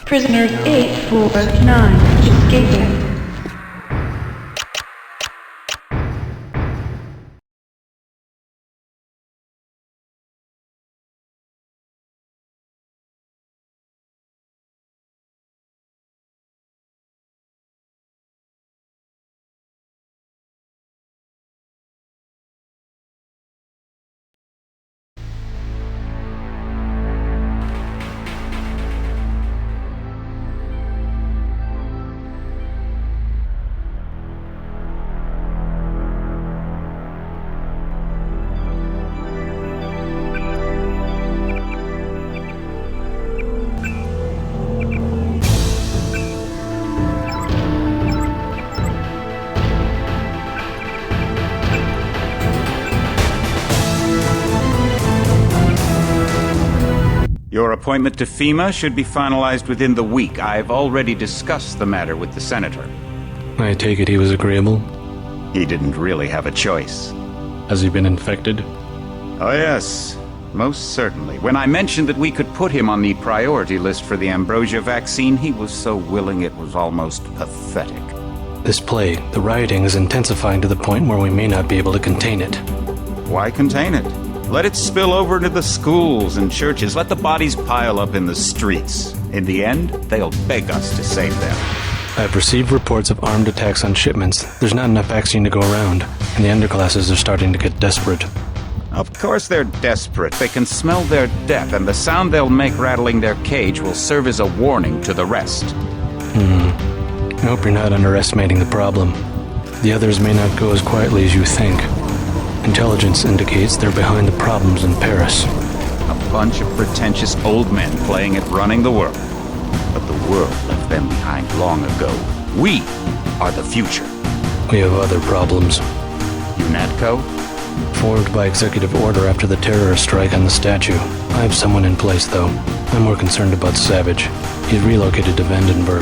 Prisoners 849 escaping. Your appointment to FEMA should be finalized within the week. I've already discussed the matter with the Senator. I take it he was agreeable? He didn't really have a choice. Has he been infected? Oh yes, most certainly. When I mentioned that we could put him on the priority list for the ambrosia vaccine, he was so willing it was almost pathetic. This plague, the rioting, is intensifying to the point where we may not be able to contain it. Why contain it? Let it spill over into the schools and churches. Let the bodies pile up in the streets. In the end, they'll beg us to save them. I've received reports of armed attacks on shipments. There's not enough vaccine to go around, and the underclasses are starting to get desperate. Of course they're desperate. They can smell their death, and the sound they'll make rattling their cage will serve as a warning to the rest. I hope you're not underestimating the problem. The others may not go as quietly as you think. Intelligence indicates they're behind the problems in Paris. A bunch of pretentious old men playing at running the world. But the world left them behind long ago. We are the future. We have other problems. UNATCO? Formed by executive order after the terrorist strike on the statue. I have someone in place, though. I'm more concerned about Savage. He's relocated to Vandenberg.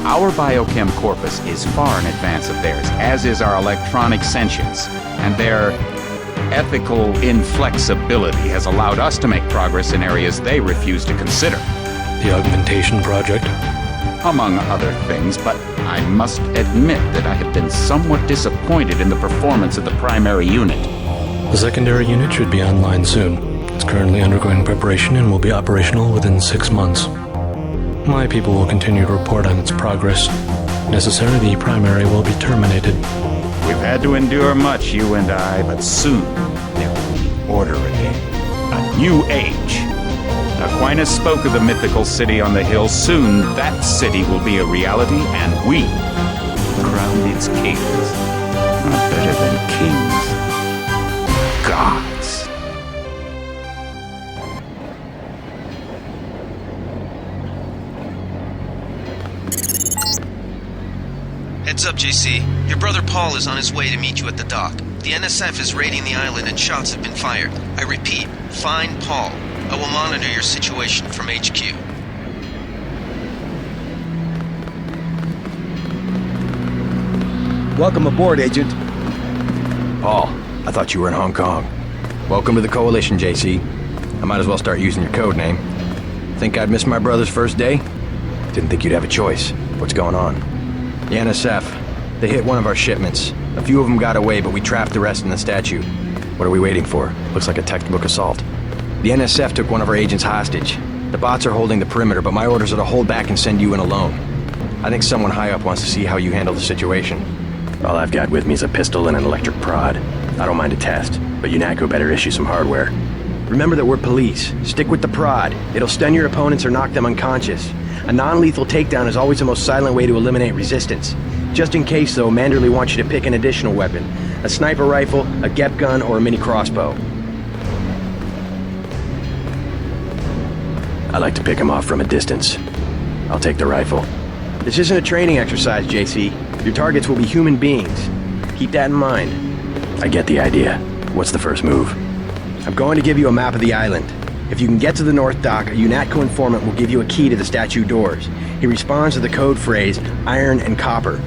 Our biochem corpus is far in advance of theirs, as is our electronic sentience, and their ethical inflexibility has allowed us to make progress in areas they refuse to consider. The augmentation project? Among other things, but I must admit that I have been somewhat disappointed in the performance of the primary unit. The secondary unit should be online soon. It's currently undergoing preparation and will be operational within 6 months. My people will continue to report on its progress. If necessary, the primary will be terminated. We've had to endure much, you and I, but soon there will be order again. A new age. Aquinas spoke of the mythical city on the hill. Soon that city will be a reality, and we will crown its kings. Not better than kings. Gods. Heads up, JC. Your brother Paul is on his way to meet you at the dock. The NSF is raiding the island and shots have been fired. I repeat, find Paul. I will monitor your situation from HQ. Welcome aboard, Agent. Paul, I thought you were in Hong Kong. Welcome to the Coalition, JC. I might as well start using your code name. Think I'd miss my brother's first day? Didn't think you'd have a choice. What's going on? The NSF. They hit one of our shipments. A few of them got away, but we trapped the rest in the statue. What are we waiting for? Looks like a textbook assault. The NSF took one of our agents hostage. The bots are holding the perimeter, but my orders are to hold back and send you in alone. I think someone high up wants to see how you handle the situation. All I've got with me is a pistol and an electric prod. I don't mind a test, but UNATCO better issue some hardware. Remember that we're police. Stick with the prod. It'll stun your opponents or knock them unconscious. A non-lethal takedown is always the most silent way to eliminate resistance. Just in case, though, Manderley wants you to pick an additional weapon. A sniper rifle, a GEP gun, or a mini crossbow. I like to pick him off from a distance. I'll take the rifle. This isn't a training exercise, JC. Your targets will be human beings. Keep that in mind. I get the idea. What's the first move? I'm going to give you a map of the island. If you can get to the North Dock, a UNATCO informant will give you a key to the statue doors. He responds to the code phrase, iron and copper.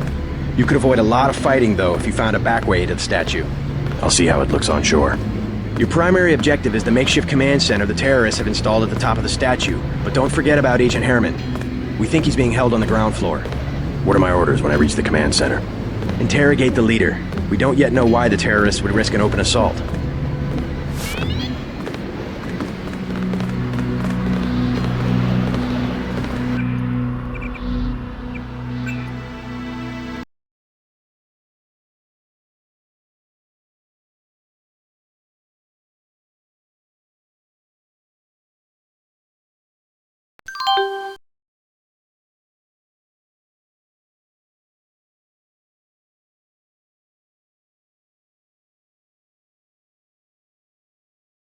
You could avoid a lot of fighting, though, if you found a back way to the statue. I'll see how it looks on shore. Your primary objective is the makeshift command center the terrorists have installed at the top of the statue, but don't forget about Agent Herman. We think he's being held on the ground floor. What are my orders when I reach the command center? Interrogate the leader. We don't yet know why the terrorists would risk an open assault.